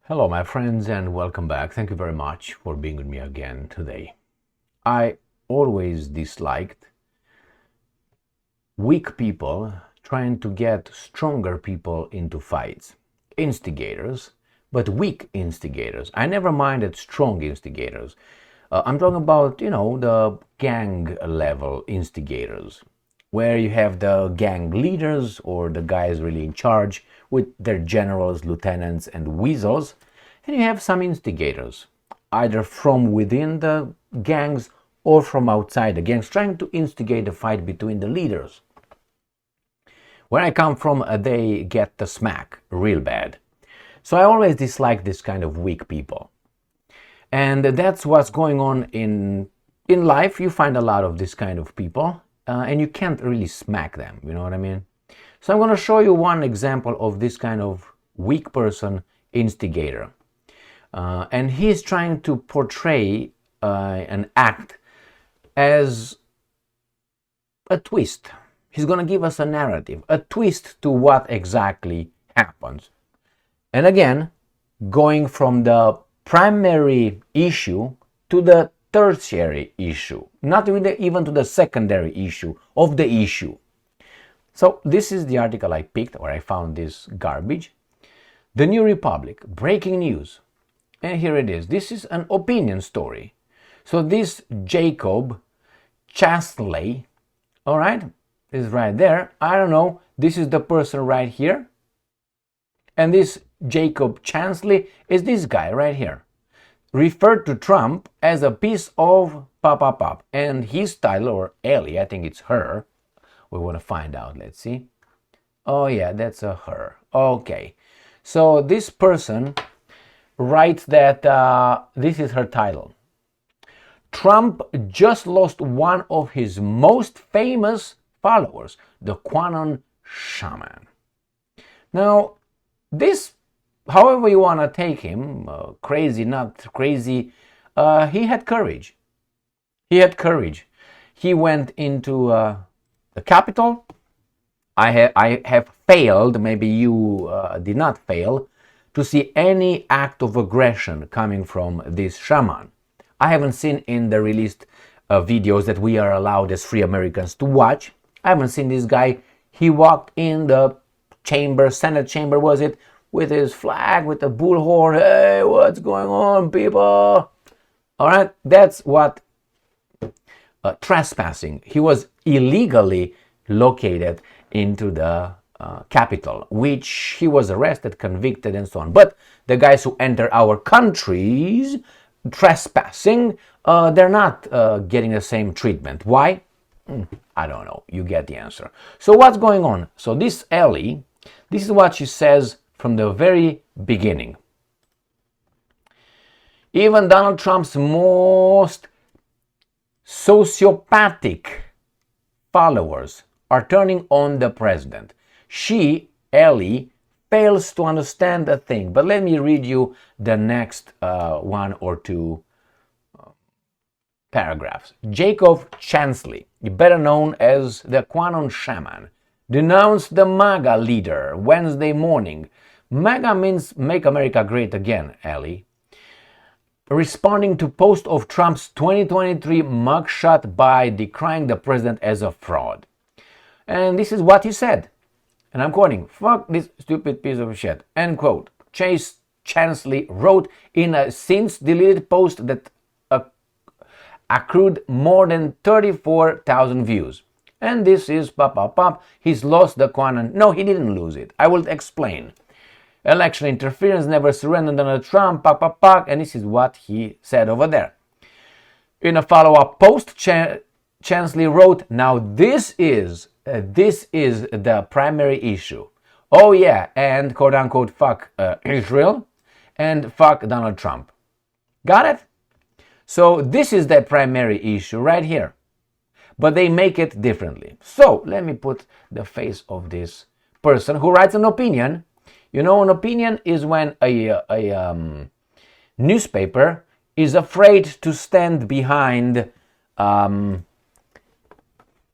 Hello, my friends, and welcome back. Thank you very much for being with me again today. I always disliked weak people trying to get stronger people into fights. Instigators, but weak instigators. I never minded strong instigators. I'm talking about, the gang level instigators, where you have the gang leaders or the guys really in charge with their generals, lieutenants, and weasels, and you have some instigators, either from within the gangs or from outside the gangs, trying to instigate a fight between the leaders. Where I come from, they get the smack real bad. So I always dislike this kind of weak people. And that's what's going on in life. You find a lot of this kind of people, and you can't really smack them, you know what I mean? So I'm going to show you one example of this kind of weak person instigator. And he's trying to portray an act as a twist. He's going to give us a narrative, a twist to what exactly happens. And again, going from the primary issue to the tertiary issue, not even to the secondary issue of the issue. So this is the article I picked where I found this garbage. The New Republic, breaking news. And here it is. This is an opinion story. So this Jacob Chansley, all right, is right there. I don't know. This is the person right here. And this Jacob Chansley is this guy right here. Referred to Trump as a piece of pop. And his title, or Ellie, I think it's her. We want to find out. Let's see. Oh yeah, that's a her. Okay. So this person writes that this is her title. Trump just lost one of his most famous followers, the QAnon Shaman. Now, this, however you want to take him, crazy, not crazy, he had courage. He had courage. He went into the Capitol. I have failed, maybe you did not fail, to see any act of aggression coming from this shaman. I haven't seen in the released videos that we are allowed as free Americans to watch. I haven't seen this guy. He walked in the chamber, Senate chamber was it, with his flag, with the bullhorn. Hey, what's going on, people? All right, that's what trespassing. He was illegally located into the Capitol, which he was arrested, convicted, and so on. But the guys who enter our countries trespassing, they're not getting the same treatment. Why? I don't know. You get the answer. So what's going on? So this Ellie, this is what she says from the very beginning. Even Donald Trump's most sociopathic followers are turning on the president. She, Ellie, fails to understand a thing. But let me read you the next one or two paragraphs. Jacob Chansley, better known as the QAnon Shaman, denounced the MAGA leader Wednesday morning. MAGA means Make America Great Again, Ellie. Responding to post of Trump's 2023 mugshot by decrying the president as a fraud. And this is what he said. And I'm quoting, "Fuck this stupid piece of shit," end quote. Chansley wrote in a since deleted post that accrued more than 34,000 views. And this is pop. He's lost the QAnon. No, he didn't lose it. I will explain. Election interference, never surrendered under Trump, and this is what he said over there. In a follow-up post, Chansley wrote, "Now this is the primary issue. Oh yeah, and quote-unquote fuck Israel and fuck Donald Trump." Got it? So this is the primary issue right here. But they make it differently. So let me put the face of this person who writes an opinion. You know, an opinion is when a newspaper is afraid to stand behind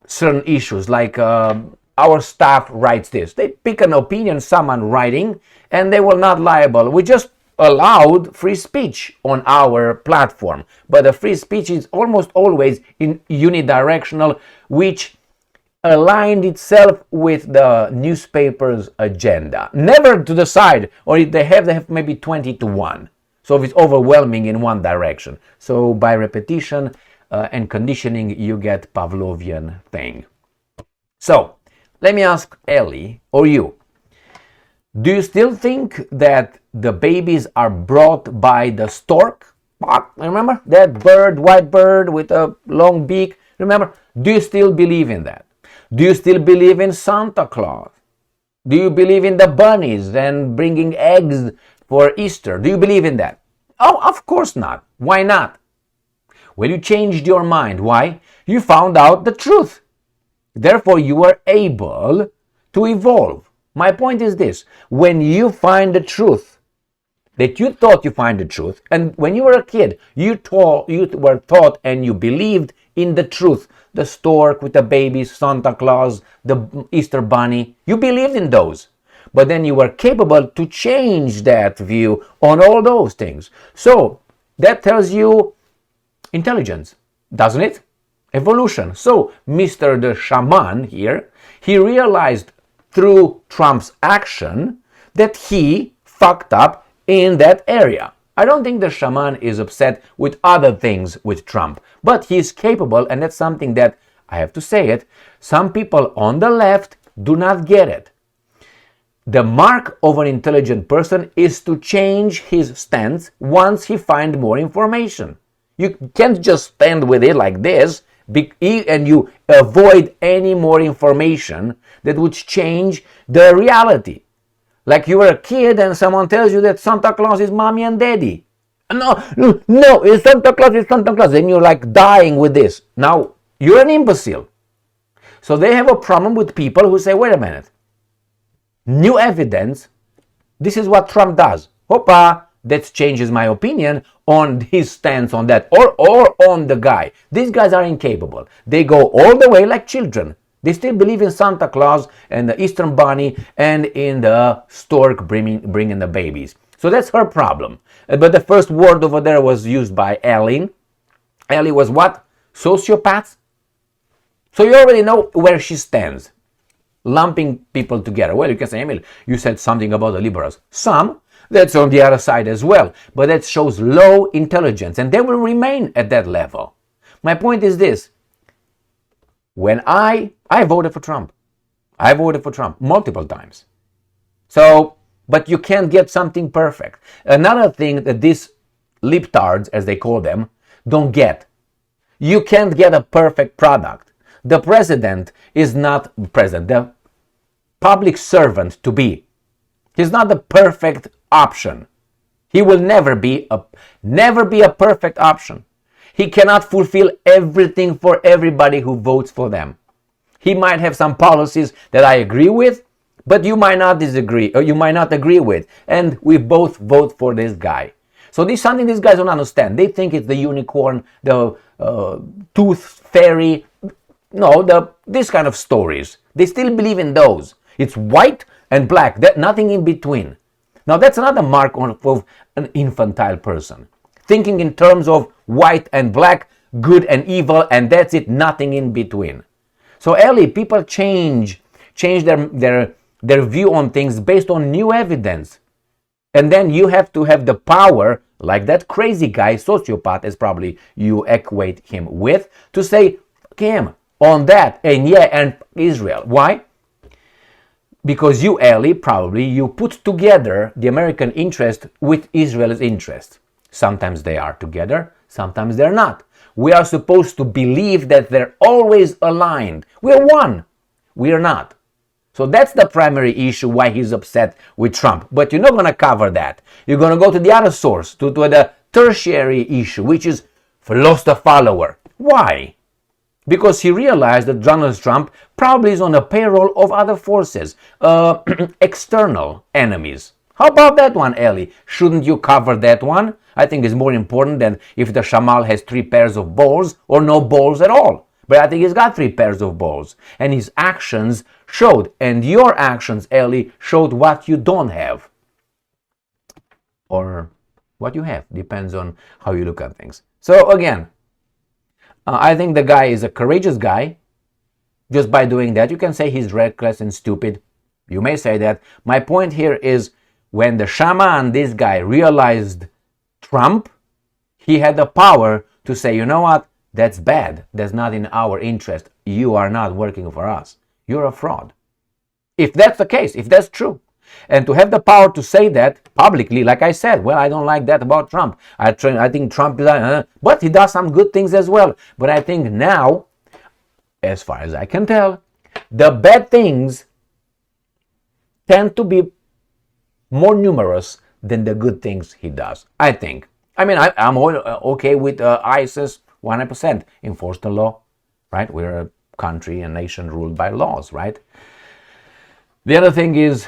certain issues, like our staff writes this. They pick an opinion, someone writing, and they will not liable. We just allowed free speech on our platform, but the free speech is almost always in unidirectional, which aligned itself with the newspaper's agenda, never to the side, or they have maybe 20-1. So it's overwhelming in one direction. So by repetition and conditioning, you get Pavlovian thing. So let me ask Ellie or you. Do you still think that the babies are brought by the stork? Remember that bird, white bird with a long beak? Remember? Do you still believe in that? Do you still believe in Santa Claus? Do you believe in the bunnies and bringing eggs for Easter? Do you believe in that? Oh, of course not. Why not? Well, you changed your mind. Why? You found out the truth. Therefore, you were able to evolve. My point is this. When you find the truth, that you thought you find the truth, and when you were a kid, you were taught and you believed in the truth. The stork with the babies, Santa Claus, the Easter bunny, you believed in those. But then you were capable to change that view on all those things. So that tells you intelligence, doesn't it? Evolution. So Mr. the Shaman here, he realized through Trump's action that he fucked up in that area. I don't think the shaman is upset with other things with Trump, but he's capable, and that's something that, I have to say it, some people on the left do not get it. The mark of an intelligent person is to change his stance once he finds more information. You can't just stand with it like this and you avoid any more information that would change the reality. Like you were a kid and someone tells you that Santa Claus is mommy and daddy. No, it's Santa Claus, it's Santa Claus. And you're like dying with this. Now, you're an imbecile. So they have a problem with people who say, wait a minute. New evidence, this is what Trump does. Hoppa, that changes my opinion on his stance on that or on the guy. These guys are incapable. They go all the way like children. They still believe in Santa Claus and the Easter bunny and in the stork bringing the babies. So that's her problem. But the first word over there was used by Ellie. Ellie was what? Sociopath? So you already know where she stands. Lumping people together. Well, you can say, Emil, you said something about the liberals. Some, that's on the other side as well. But that shows low intelligence, and they will remain at that level. My point is this. When I voted for Trump. I voted for Trump multiple times. So, but you can't get something perfect. Another thing that these libtards, as they call them, don't get. You can't get a perfect product. The president is not president. The public servant to be. He's not the perfect option. He will never be a perfect option. He cannot fulfill everything for everybody who votes for them. He might have some policies that I agree with, but you might not disagree, or you might not agree with, and we both vote for this guy. So this is something these guys don't understand. They think it's the unicorn, the tooth fairy, this kind of stories. They still believe in those. It's white and black, nothing in between. Now that's another mark of an infantile person. Thinking in terms of white and black, good and evil, and that's it, nothing in between. So Ellie, people change their view on things based on new evidence. And then you have to have the power, like that crazy guy, sociopath, as probably you equate him with, to say, him on that, and Israel. Why? Because you, Ellie, probably, you put together the American interest with Israel's interest. Sometimes they are together, sometimes they're not. We are supposed to believe that they're always aligned. We're one. We are not. So that's the primary issue why he's upset with Trump. But you're not going to cover that. You're going to go to the other source, to the tertiary issue, which is lost a follower. Why? Because he realized that Donald Trump probably is on the payroll of other forces, external enemies. How about that one, Ellie? Shouldn't you cover that one? I think it's more important than if the shamal has 3 pairs of balls or no balls at all. But I think he's got 3 pairs of balls. And his actions showed, and your actions, Ellie, showed what you don't have. or what you have. Depends on how you look at things. So again, I think the guy is a courageous guy. Just by doing that, you can say he's reckless and stupid. You may say that. My point here is when the shaman, this guy, realized Trump, he had the power to say, you know what, that's bad. That's not in our interest. You are not working for us. You're a fraud. If that's the case, if that's true. And to have the power to say that publicly, like I said, well, I don't like that about Trump. I think Trump is, but he does some good things as well. But I think now, as far as I can tell, the bad things tend to be more numerous than the good things he does, I think. I mean, I'm okay with ISIS 100%. Enforce the law, right? We're a country, a nation ruled by laws, right? The other thing is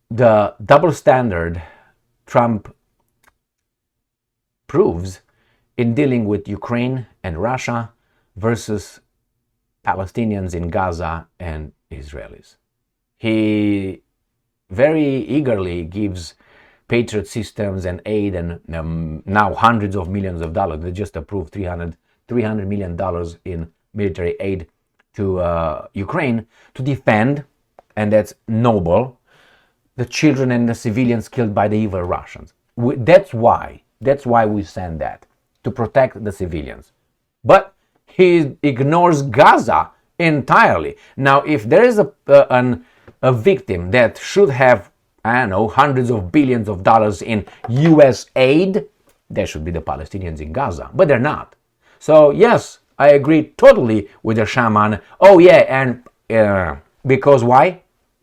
the double standard Trump proves in dealing with Ukraine and Russia versus Palestinians in Gaza and Israelis. He very eagerly gives Patriot systems and aid and now hundreds of millions of dollars. They just approved $300 million in military aid to Ukraine to defend, and that's noble, the children and the civilians killed by the evil Russians. That's why we send that, to protect the civilians. But he ignores Gaza entirely. Now, if there is a victim that should have, I don't know, hundreds of billions of dollars in US aid, there should be the Palestinians in Gaza, but they're not. So yes, I agree totally with the shaman. Oh yeah, and because why?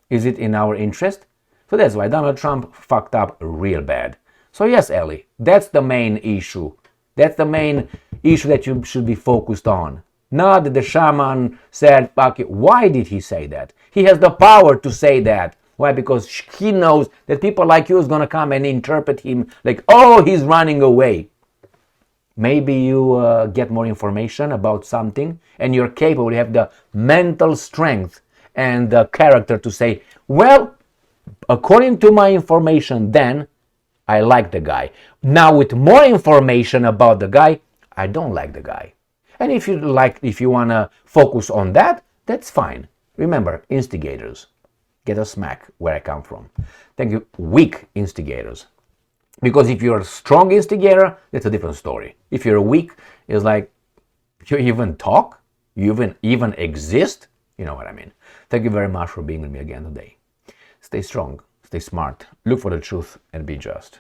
Is it in our interest? So that's why Donald Trump fucked up real bad. So yes, Ellie, that's the main issue. That's the main issue that you should be focused on. Not that the shaman said, okay, why did he say that? He has the power to say that. Why? Because he knows that people like you is going to come and interpret him like, oh, he's running away. Maybe you get more information about something and you're capable, you have the mental strength and the character to say, well, according to my information then, I like the guy. Now with more information about the guy, I don't like the guy. And if you want to focus on that, that's fine. Remember, instigators get a smack where I come from. Thank you, weak instigators. Because if you're a strong instigator, that's a different story. If you're weak, it's like, you even talk? You even exist? You know what I mean. Thank you very much for being with me again today. Stay strong, stay smart, look for the truth, and be just.